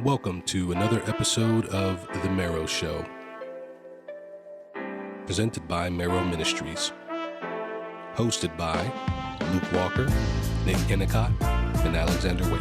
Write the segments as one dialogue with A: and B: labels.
A: Welcome to another episode of The Marrow Show, presented by Marrow Ministries, hosted by Luke Walker, Nick Kennicott, and Alexander Wade.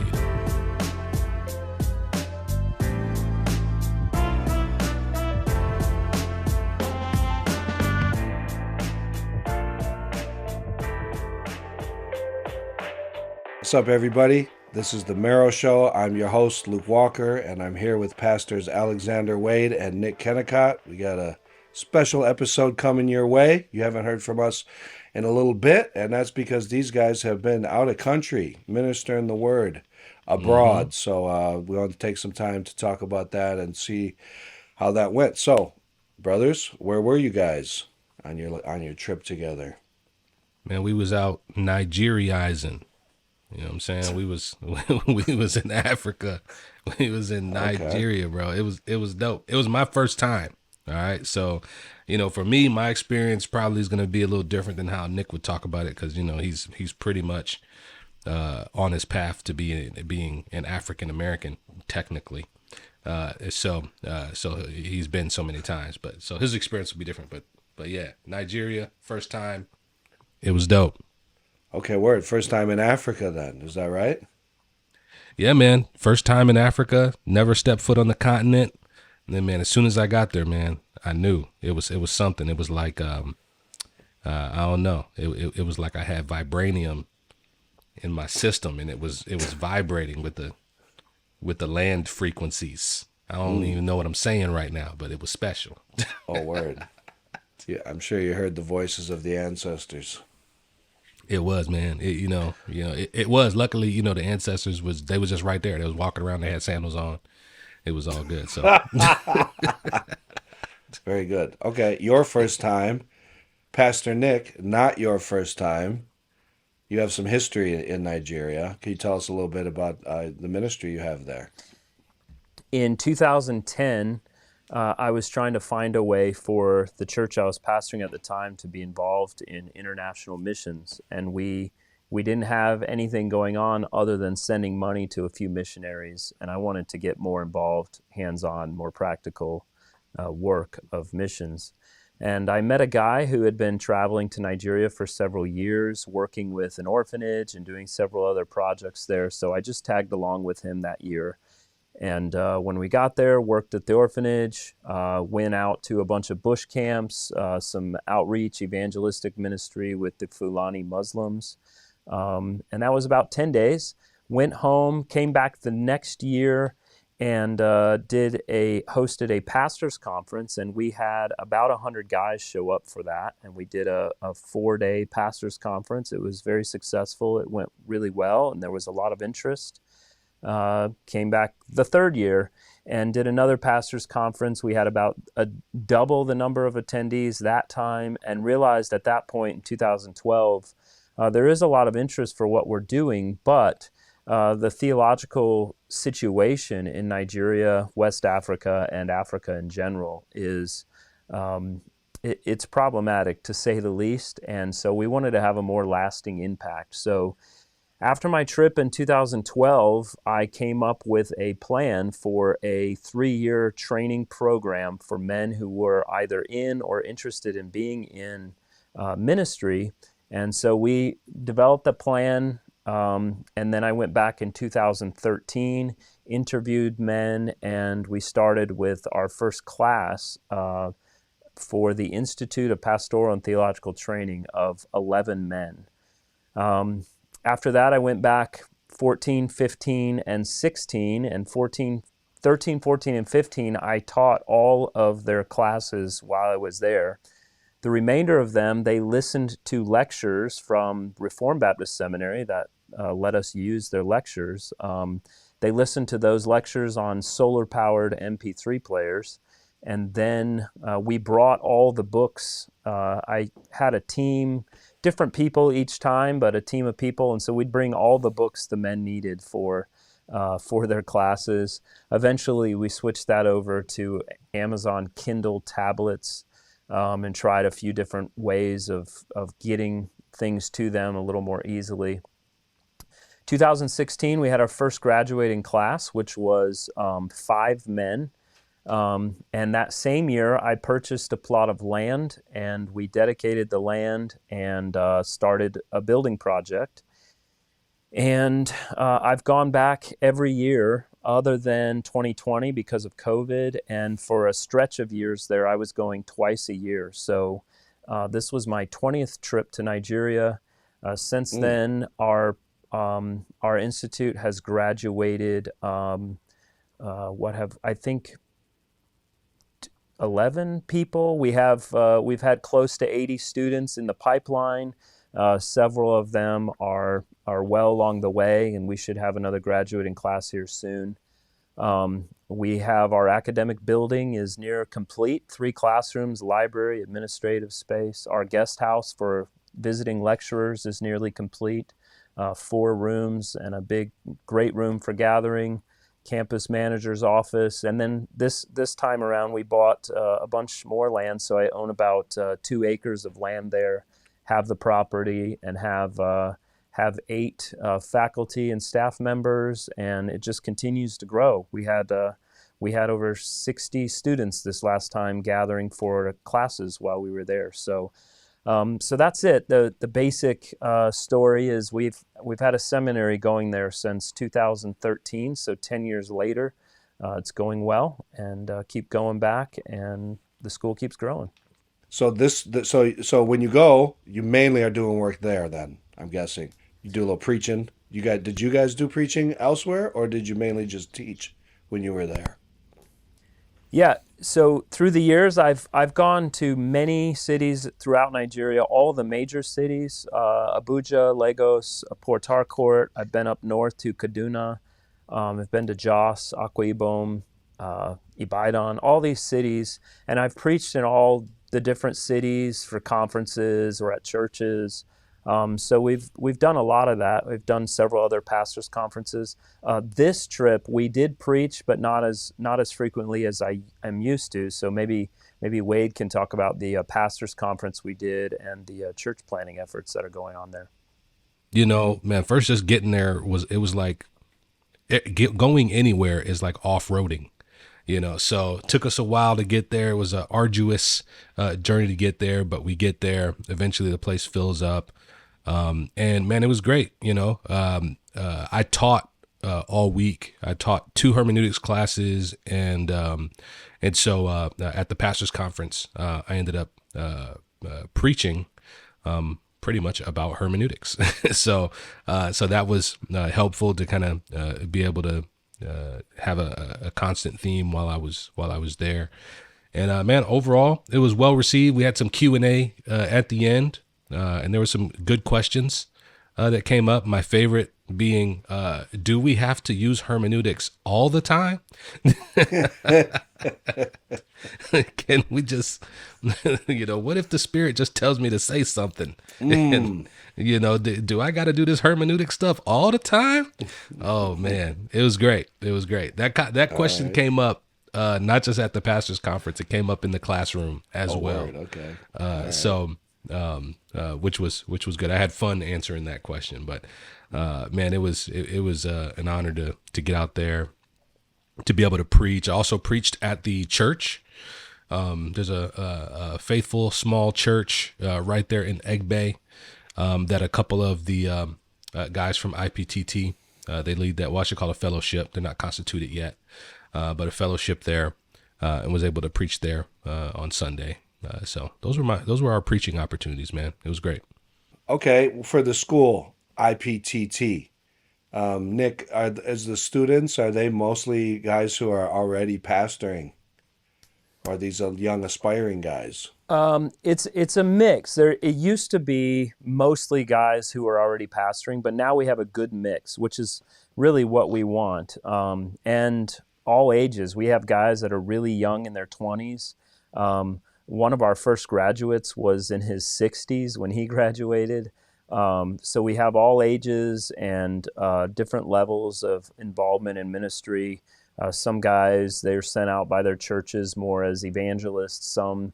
B: What's up, everybody? This is The Marrow Show. I'm your host, Luke Walker, and I'm here with Pastors Alexander Wade and Nick Kennicott. We got a special episode coming your way. You haven't heard from us in a little bit, and that's because these guys have been out of country ministering the word abroad. So we want to take some time to talk about that and see how that went. So, brothers, where were you guys on your trip together?
A: Man, we was out Nigeriaizing. You know what I'm saying? We was in Africa. We was in Nigeria, bro. It was dope. It was my first time. All right. So, for me, my experience probably is going to be a little different than how Nick would talk about it, because, he's pretty much on his path to being an African American, technically. So he's been so many times, so his experience will be different. But yeah, Nigeria, first time. It was dope.
B: Okay, word. First time in Africa then, is that right?
A: Yeah, man. First time in Africa, never stepped foot on the continent. And then, man, as soon as I got there, man, I knew it was something. It was like, I don't know. It was like I had vibranium in my system, and it was vibrating with the land frequencies. I don't even know what I'm saying right now, but it was special.
B: Oh, word. Yeah, I'm sure you heard the voices of the ancestors.
A: It was, man. It was. Luckily, the ancestors was just right there. They was walking around. They had sandals on. It was all good. So,
B: very good. Okay, your first time, Pastor Nick. Not your first time. You have some history in Nigeria. Can you tell us a little bit about the ministry you have there?
C: In 2010. I was trying to find a way for the church I was pastoring at the time to be involved in international missions, and we didn't have anything going on other than sending money to a few missionaries, and I wanted to get more involved, hands-on, more practical work of missions. And I met a guy who had been traveling to Nigeria for several years, working with an orphanage and doing several other projects there, so I just tagged along with him that year. And when we got there, worked at the orphanage, went out to a bunch of bush camps, some outreach evangelistic ministry with the Fulani Muslims. And that was about 10 days. Went home, came back the next year, and hosted a pastor's conference. And we had about 100 guys show up for that. And we did a 4-day pastor's conference. It was very successful. It went really well, and there was a lot of interest. Came back the third year and did another pastor's conference. We had about double the number of attendees that time, and realized at that point in 2012, there is a lot of interest for what we're doing, but the theological situation in Nigeria, West Africa, and Africa in general is it's problematic, to say the least, and so we wanted to have a more lasting impact. So after my trip in 2012, I came up with a plan for a 3-year training program for men who were either in or interested in being in ministry. And so we developed a plan, and then I went back in 2013, interviewed men, and we started with our first class for the Institute of Pastoral and Theological Training of 11 men. After that, I went back 14, 15, and 16, and 13, 14, and 15, I taught all of their classes while I was there. The remainder of them, they listened to lectures from Reformed Baptist Seminary that let us use their lectures. They listened to those lectures on solar-powered MP3 players, and then we brought all the books. I had a team, different people each time, but a team of people, and so we'd bring all the books the men needed for their classes. Eventually, we switched that over to Amazon Kindle tablets and tried a few different ways of getting things to them a little more easily. 2016, we had our first graduating class, which was 5 men. And that same year, I purchased a plot of land, and we dedicated the land and started a building project. And I've gone back every year other than 2020 because of COVID. And for a stretch of years there, I was going twice a year. So this was my 20th trip to Nigeria. Since then, our institute has graduated, I think 11 people. We've had close to 80 students in the pipeline. Several of them are well along the way, and we should have another graduating class here soon. We have our academic building is near complete, 3 classrooms, library, administrative space. Our guest house for visiting lecturers is nearly complete, 4 rooms and a great room for gathering, campus manager's office. And then this time around, we bought a bunch more land, so I own about 2 acres of land there, have the property, and have 8 faculty and staff members, and it just continues to grow. We had over 60 students this last time gathering for classes while we were there. So that's it. The basic story is we've had a seminary going there since 2013, so 10 years later. It's going well, and keep going back, and the school keeps growing.
B: So so when you go, you mainly are doing work there. Then I'm guessing you do a little preaching. Did you guys do preaching elsewhere, or did you mainly just teach when you were there?
C: Yeah. So through the years, I've gone to many cities throughout Nigeria, all the major cities: Abuja, Lagos, Port Harcourt. I've been up north to Kaduna. I've been to Jos, Akwa Ibom, Ibadan, all these cities, and I've preached in all the different cities for conferences or at churches. So we've done a lot of that. We've done several other pastors' conferences. This trip we did preach, but not as frequently as I am used to. So maybe Wade can talk about the pastors' conference we did and the church planning efforts that are going on there.
A: You know, man, first just getting there was like going anywhere is like off-roading. You know, so it took us a while to get there. It was an arduous journey to get there, but we get there. Eventually the place fills up. And man, it was great. You know, I taught all week. I taught 2 hermeneutics classes. And so at the pastor's conference, I ended up preaching pretty much about hermeneutics. So that was helpful to kind of be able to have a constant theme while I was there. And man, overall it was well received. We had some Q&A at the end, and there were some good questions that came up. My favorite being, do we have to use hermeneutics all the time? Can we just, what if the Spirit just tells me to say something? And, do I got to do this hermeneutic stuff all the time? Oh man, it was great. It was great. That question came up, not just at the pastor's conference, it came up in the classroom as well.
B: Word. Okay.
A: So, which was good. I had fun answering that question, but, man, it was an honor to get out there, to be able to preach. I also preached at the church. There's a faithful small church right there in Egbe that a couple of the guys from IPTT, they lead that, well, I should call it a fellowship. They're not constituted yet, but a fellowship there, and was able to preach there on Sunday. So those were our preaching opportunities, man. It was great.
B: Okay, for the school, IPTT. Nick, as the students, are they mostly guys who are already pastoring? Or are these young aspiring guys?
C: It's a mix. It used to be mostly guys who are already pastoring, but now we have a good mix, which is really what we want. And all ages. We have guys that are really young in their 20s. One of our first graduates was in his 60s when he graduated. So we have all ages and different levels of involvement in ministry. Some guys, they're sent out by their churches more as evangelists, some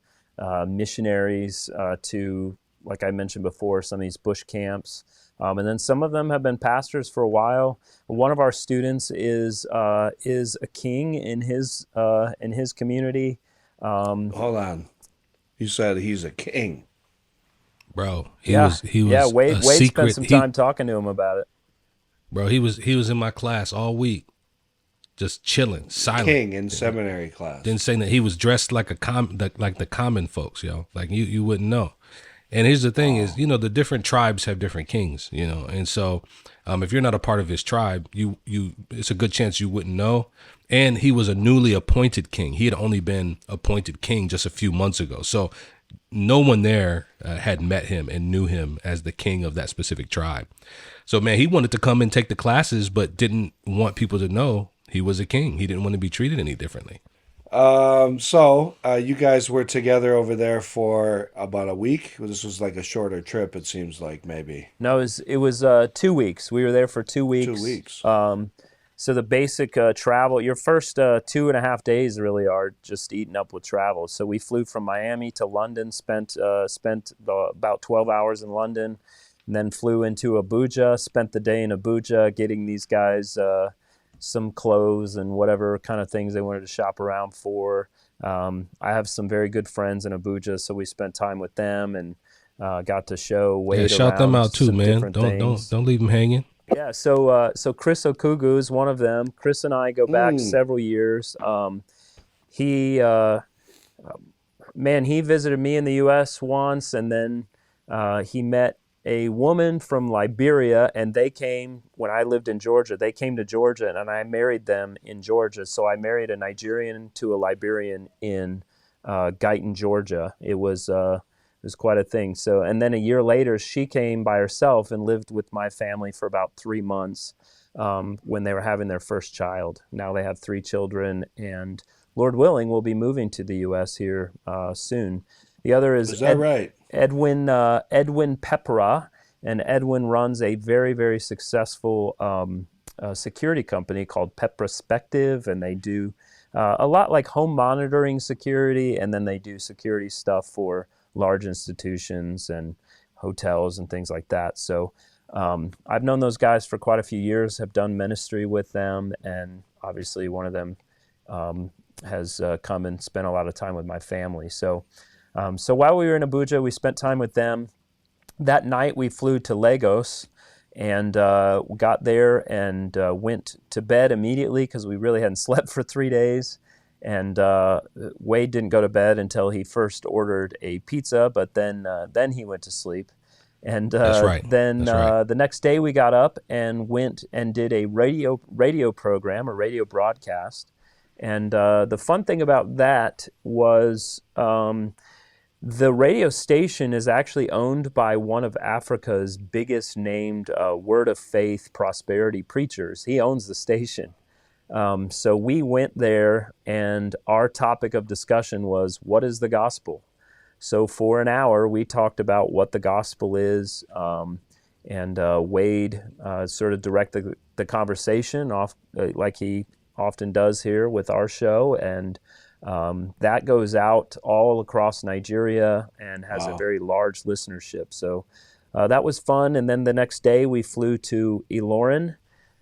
C: missionaries to, like I mentioned before, some of these bush camps. And then some of them have been pastors for a while. One of our students is a king in his community.
B: Hold on. You said he's a king.
A: Bro,
C: Yeah,
A: he
C: yeah.
A: was a
C: Wade spent
A: secret.
C: some time talking to him about it.
A: Bro, he was in my class all week, just chilling, silent.
B: King in seminary class.
A: Didn't say that he was dressed like like the common folks, yo. Like you wouldn't know. And here's the thing is, the different tribes have different kings, and so if you're not a part of his tribe, you it's a good chance you wouldn't know. And he was a newly appointed king. He had only been appointed king just a few months ago. So no one there had met him and knew him as the king of that specific tribe. So, man, he wanted to come and take the classes, but didn't want people to know he was a king. He didn't want to be treated any differently.
B: So you guys were together over there for about a week. This was like a shorter trip, it seems like, maybe.
C: No, it was 2 weeks. We were there for 2 weeks.
B: 2 weeks.
C: So the basic travel, your first 2.5 days really are just eating up with travel. So we flew from Miami to London, spent about 12 hours in London, and then flew into Abuja, spent the day in Abuja getting these guys some clothes and whatever kind of things they wanted to shop around for. I have some very good friends in Abuja, so we spent time with them and got to show Wade
A: shout them out too, man. Don't leave them hanging.
C: Yeah, so Chris Okugu is one of them. Chris and I go back several years. He visited me in the U.S. once, and then he met a woman from Liberia, and they came when I lived in Georgia. They came to Georgia, and I married them in Georgia. So I married a Nigerian to a Liberian in Guyton, Georgia. It was quite a thing. So, and then a year later, she came by herself and lived with my family for about 3 months when they were having their first child. Now they have 3 children, and Lord willing, we'll be moving to the U.S. here soon. The other is
B: that right?
C: Edwin Pepera, and Edwin runs a very, very successful security company called Peprospective, and they do a lot like home monitoring security, and then they do security stuff for large institutions and hotels and things like that. So I've known those guys for quite a few years, have done ministry with them, and obviously one of them has come and spent a lot of time with my family. So while we were in Abuja, we spent time with them. That night we flew to Lagos and got there and went to bed immediately because we really hadn't slept for 3 days. And Wade didn't go to bed until he first ordered a pizza, but then he went to sleep. And
A: That's right.
C: then
A: That's right.
C: The next day we got up and went and did a radio program, a radio broadcast. And the fun thing about that was the radio station is actually owned by one of Africa's biggest named Word of Faith prosperity preachers. He owns the station. So we went there, and our topic of discussion was, what is the gospel? So for an hour, we talked about what the gospel is, and Wade sort of directed the conversation off like he often does here with our show, and that goes out all across Nigeria and has a very large listenership. So that was fun. And then the next day we flew to Ilorin,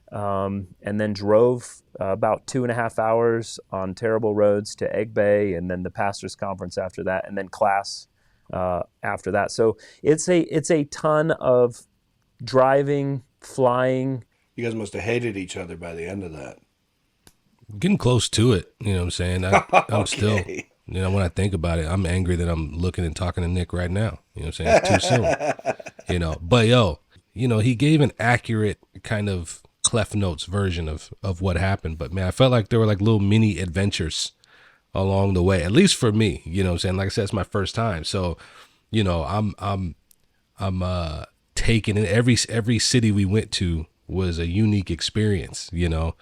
C: and then drove about 2.5 hours on terrible roads to Egbe, and then the pastors' conference after that, and then class after that. So it's a ton of driving, flying.
B: You guys must have hated each other by the end of that.
A: Getting close to it, you know what I'm saying? I'm
B: Okay.
A: still, when I think about it, I'm angry that I'm looking and talking to Nick right now. You know what I'm saying? It's too soon. But he gave an accurate kind of Clef Notes version of what happened. But man, I felt like there were like little mini adventures along the way, at least for me, you know what I'm saying? Like I said, it's my first time. So, I'm taking in every city we went to was a unique experience. I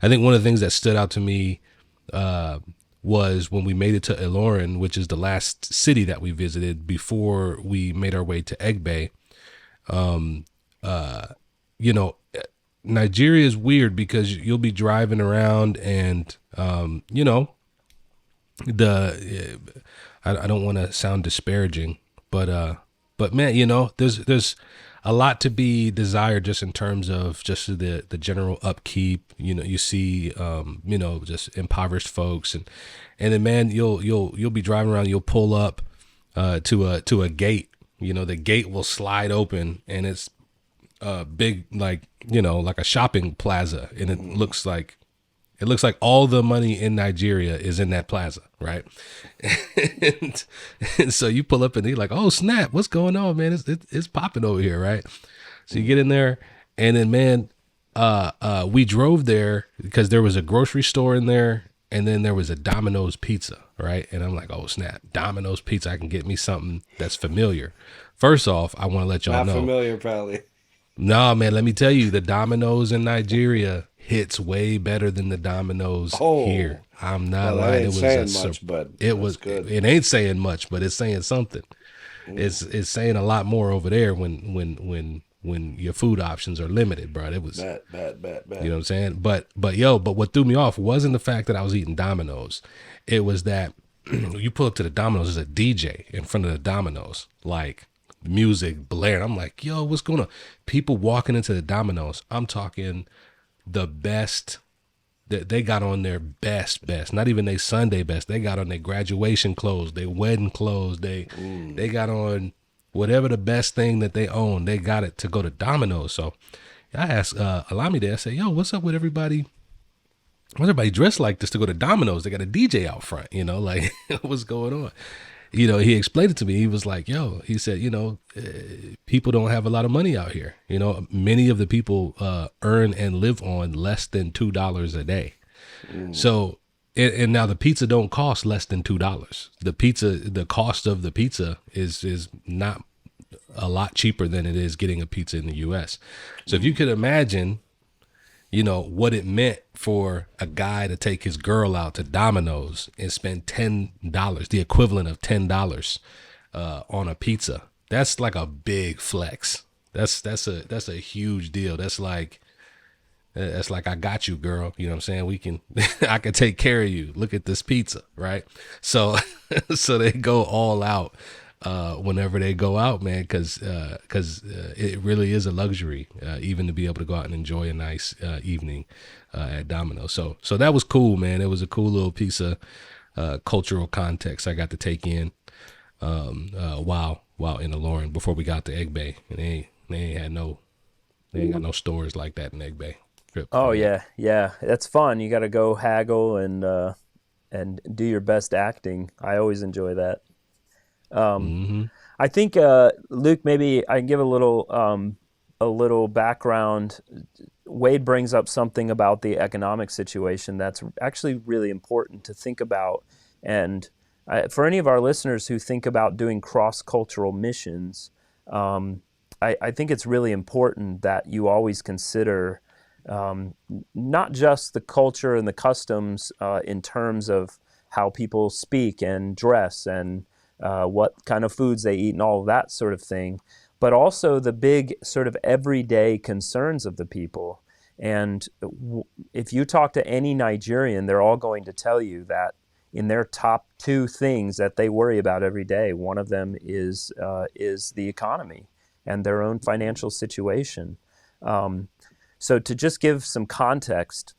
A: think one of the things that stood out to me was when we made it to Ilorin, which is the last city that we visited before we made our way to Egbe. Nigeria is weird because you'll be driving around and I don't want to sound disparaging, but man, there's a lot to be desired just in terms of just the general upkeep. You see, just impoverished folks, and then man, you'll be driving around, you'll pull up to a gate. The gate will slide open, and it's big, like like a shopping plaza, and it looks like all the money in Nigeria is in that plaza, right? and so you pull up and you're like, oh snap, what's going on, man? It's popping over here, right? So you get in there, and then man, we drove there because there was a grocery store in there, and then there was a Domino's pizza, right? And I'm like, oh snap, Domino's pizza, I can get me something that's familiar. First off, I want to let y'all know.
B: Not familiar, probably.
A: No, man, let me tell you, the Domino's in Nigeria hits way better than the Domino's here. I'm not lying.
B: It ain't saying much, but
A: it was good. It ain't saying much, but it's saying something. It's saying a lot more over there when your food options are limited, bro. It was
B: bad.
A: You know what I'm saying? But what threw me off wasn't the fact that I was eating Domino's. It was that you pull up to the Domino's, there's a DJ in front of the Domino's, like music blaring. I'm like, yo, what's going on? People walking into the Domino's. I'm talking the best that they got on their best, not even their Sunday best. They got on their graduation clothes, their wedding clothes. They got on whatever the best thing that they own. They got it to go to Domino's. So I asked Alamide, I said, yo, what's up with everybody? Why's everybody dressed like this to go to Domino's? They got a DJ out front, like what's going on? He explained it to me. He was like, yo, he said, people don't have a lot of money out here. Many of the people earn and live on less than $2 a day. So, and now the pizza don't cost less than $2. The cost of the pizza is not a lot cheaper than it is getting a pizza in the US. So if you could imagine, what it meant for a guy to take his girl out to Domino's and spend $10, the equivalent of $10 on a pizza. That's like a big flex. That's a huge deal. That's like I got you, girl. You know what I'm saying? I can take care of you. Look at this pizza, right? So they go all out whenever they go out, man, because it really is a luxury, even to be able to go out and enjoy a nice evening at Domino's. So that was cool, man. It was a cool little piece of cultural context I got to take in while in the Lauren before we got to Egg Bay, and they ain't got no stores like that in Egg Bay.
C: Oh yeah, that's fun. You got to go haggle and do your best acting. I always enjoy that. I think, Luke, maybe I can give a little background. Wade brings up something about the economic situation that's actually really important to think about. And for any of our listeners who think about doing cross-cultural missions, I think it's really important that you always consider not just the culture and the customs in terms of how people speak and dress and what kind of foods they eat and all of that sort of thing, but also the big sort of everyday concerns of the people. And if you talk to any Nigerian, they're all going to tell you that in their top two things that they worry about every day, one of them is the economy and their own financial situation. So to just give some context,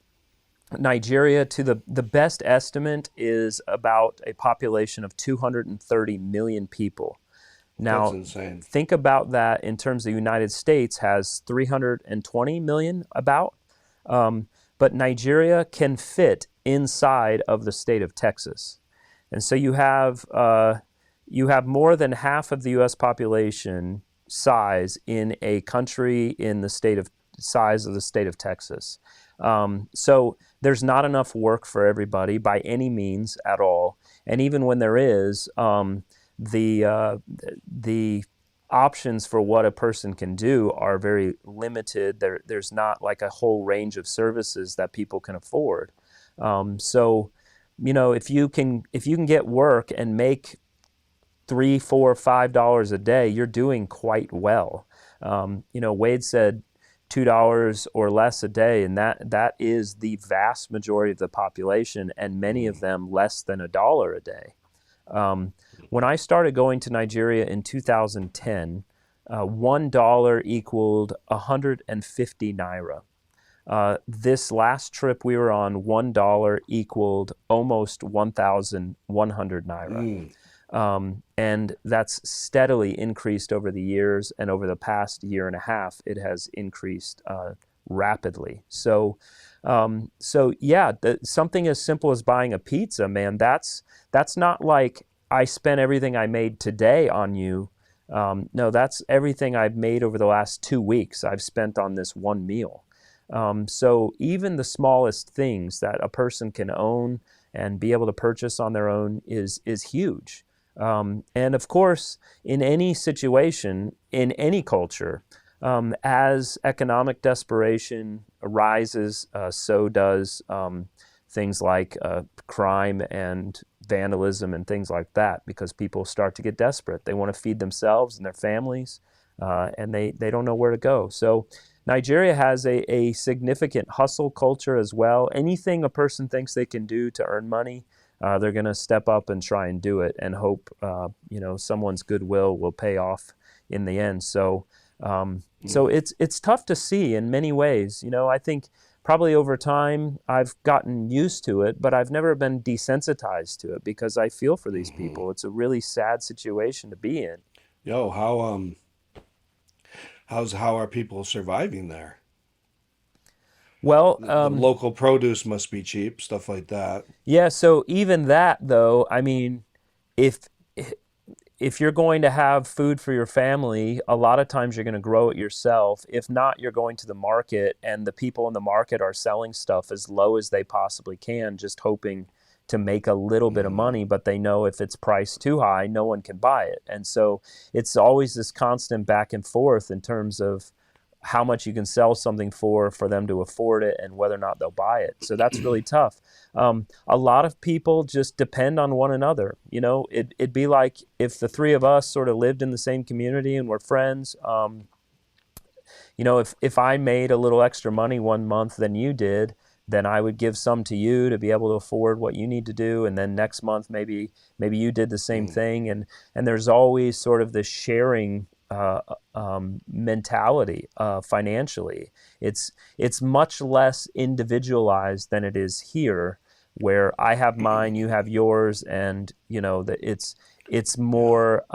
C: Nigeria, to the best estimate, is about a population of 230 million people. Now,
B: that's insane.
C: Think about that in terms of the United States has 320 million about, but Nigeria can fit inside of the state of Texas. And so you have more than half of the U.S. population size in a country in the size of the state of Texas. So there's not enough work for everybody by any means at all. And even when there is, the options for what a person can do are very limited. There's not like a whole range of services that people can afford. So, if you can get work and make $3, $4, $5 a day, you're doing quite well. Wade said $2 or less a day, and that is the vast majority of the population, and many of them less than $1 a day. When I started going to Nigeria in 2010, $1 equaled 150 naira. This last trip we were on, $1 equaled almost 1,100 naira. And that's steadily increased over the years, and over the past year and a half, it has increased rapidly. So yeah, something as simple as buying a pizza, man, that's not like I spent everything I made today on you. No, that's everything I've made over the last 2 weeks I've spent on this one meal. So even the smallest things that a person can own and be able to purchase on their own is huge. And of course, in any situation, in any culture, as economic desperation arises, so does things like crime and vandalism and things like that, because people start to get desperate. They want to feed themselves and their families, and they don't know where to go. So Nigeria has a significant hustle culture as well. Anything a person thinks they can do to earn money, they're going to step up and try and do it, and hope someone's goodwill will pay off in the end. So it's tough to see in many ways. I think probably over time I've gotten used to it, but I've never been desensitized to it, because I feel for these people. It's a really sad situation to be in.
B: Yo, how are people surviving there?
C: Well,
B: The local produce must be cheap, stuff like that.
C: yeah. So even that, though, I mean, if if you're going to have food for your family, a lot of times you're going to grow it yourself. If not, you're going to the market, and the people in the market are selling stuff as low as they possibly can, just hoping to make a little bit of money, but they know if it's priced too high, no one can buy it. And so it's always this constant back and forth in terms of how much you can sell something for them to afford it, and whether or not they'll buy it. So that's really tough. A lot of people just depend on one another. It'd be like if the three of us sort of lived in the same community and were friends. If I made a little extra money one month than you did, then I would give some to you to be able to afford what you need to do, and then next month maybe you did the same thing, and there's always sort of this sharing mentality financially. It's much less individualized than it is here, where I have mine, you have yours, and that it's more.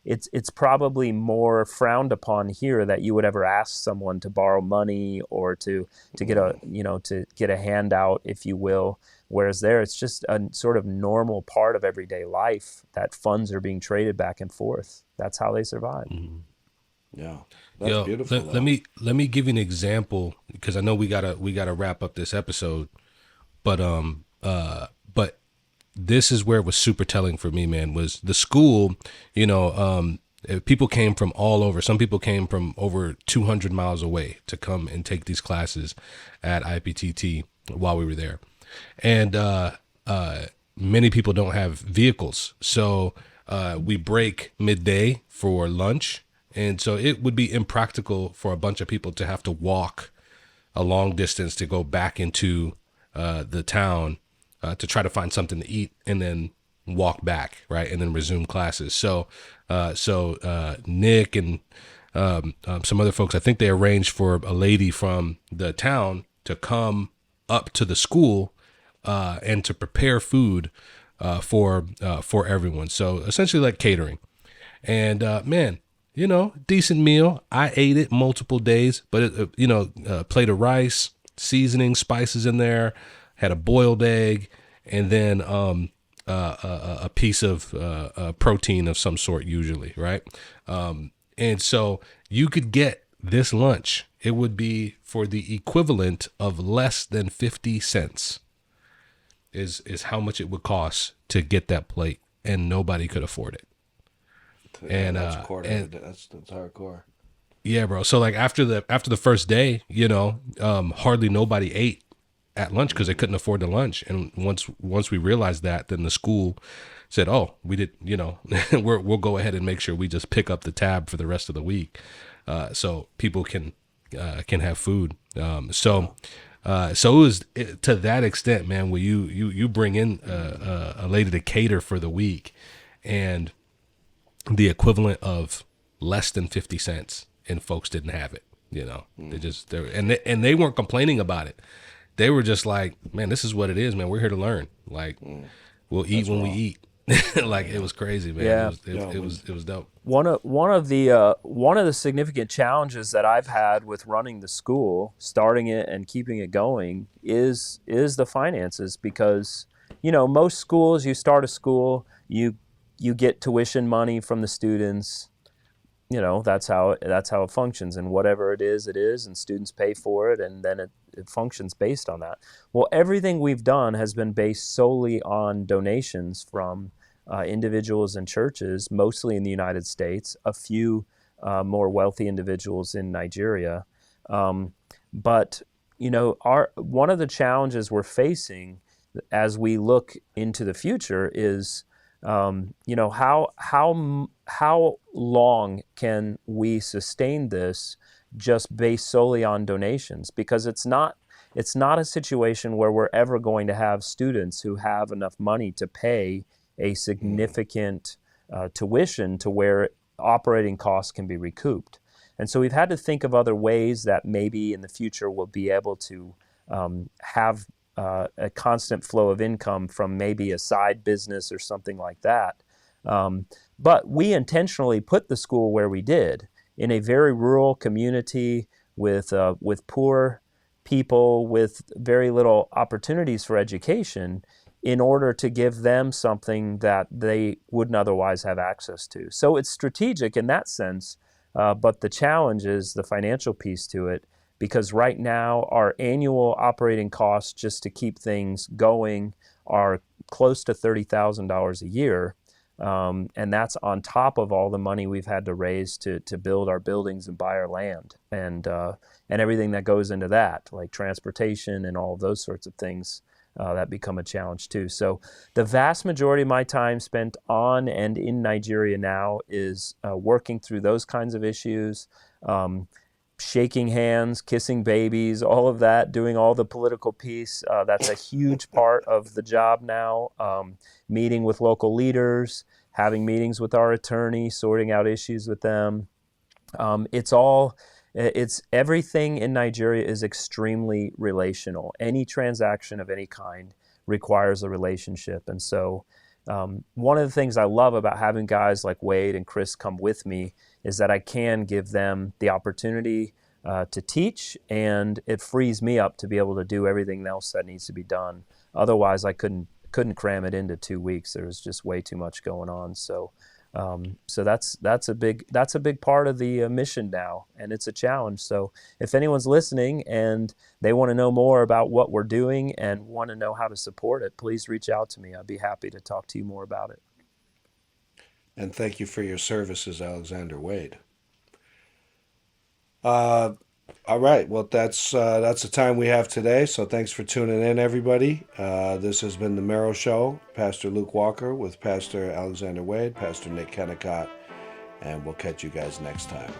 C: It's probably more frowned upon here that you would ever ask someone to borrow money or to get a handout, if you will. Whereas there, it's just a sort of normal part of everyday life that funds are being traded back and forth. That's how they survive.
B: Mm-hmm. Yeah, that's beautiful.
A: Let me give you an example, because I know we gotta wrap up this episode, but this is where it was super telling for me, man. Was the school, people came from all over. Some people came from over 200 miles away to come and take these classes at IPTT while we were there. And many people don't have vehicles. So we break midday for lunch. And so it would be impractical for a bunch of people to have to walk a long distance to go back into the town to try to find something to eat, and then walk back, right, and then resume classes. So Nick and some other folks, I think they arranged for a lady from the town to come up to the school and to prepare food for everyone. So essentially like catering. And man, decent meal. I ate it multiple days, but plate of rice, seasoning, spices in there, had a boiled egg, and then a piece of protein of some sort, usually, right? And so you could get this lunch. It would be for the equivalent of less than 50 cents is how much it would cost to get that plate, and nobody could afford it.
B: And that's that's hardcore.
A: Yeah, bro. So like after the first day, hardly nobody ate at lunch because they couldn't afford the lunch. And once we realized that, then the school said, "Oh, we did. We'll go ahead and make sure we just pick up the tab for the rest of the week, so people can have food." So it was to that extent, man. Where you bring in a lady to cater for the week, and the equivalent of less than 50 cents and folks didn't have it. They weren't complaining about it. They were just like, man, this is what it is, man. We're here to learn. Like, we'll eat when we eat. Like, it was crazy, man.
C: Yeah.
A: It was dope.
C: One of the significant challenges that I've had with running the school, starting it and keeping it going, is the finances. Because most schools, you start a school, you get tuition money from the students. That's how it functions, and whatever it is, and students pay for it, and then it functions based on that. Well, everything we've done has been based solely on donations from individuals and churches, mostly in the United States, a few more wealthy individuals in Nigeria. But one of the challenges we're facing as we look into the future is how long can we sustain this just based solely on donations? Because it's not a situation where we're ever going to have students who have enough money to pay a significant tuition to where operating costs can be recouped. And so we've had to think of other ways that maybe in the future we'll be able to have a constant flow of income from maybe a side business or something like that. But we intentionally put the school where we did, in a very rural community with poor people with very little opportunities for education, in order to give them something that they wouldn't otherwise have access to. So it's strategic in that sense, but the challenge is the financial piece to it, because right now our annual operating costs just to keep things going are close to $30,000 a year. And that's on top of all the money we've had to raise to build our buildings and buy our land, and everything that goes into that, like transportation and all of those sorts of things that become a challenge too. So the vast majority of my time spent on and in Nigeria now is working through those kinds of issues, shaking hands, kissing babies, all of that, doing all the political piece. That's a huge part of the job now. Meeting with local leaders, having meetings with our attorney, sorting out issues with them. It's everything in Nigeria is extremely relational. Any transaction of any kind requires a relationship. And so one of the things I love about having guys like Wade and Chris come with me is that I can give them the opportunity to teach, and it frees me up to be able to do everything else that needs to be done. Otherwise, I couldn't cram it into 2 weeks. There was just way too much going on. So that's a big part of the mission now, and it's a challenge. So if anyone's listening and they want to know more about what we're doing and want to know how to support it, please reach out to me. I'd be happy to talk to you more about it.
B: And thank you for your services, Alexander Wade. All right. Well, that's the time we have today. So thanks for tuning in, everybody. This has been the Marrow Show. Pastor Luke Walker with Pastor Alexander Wade, Pastor Nick Kennicott, and we'll catch you guys next time.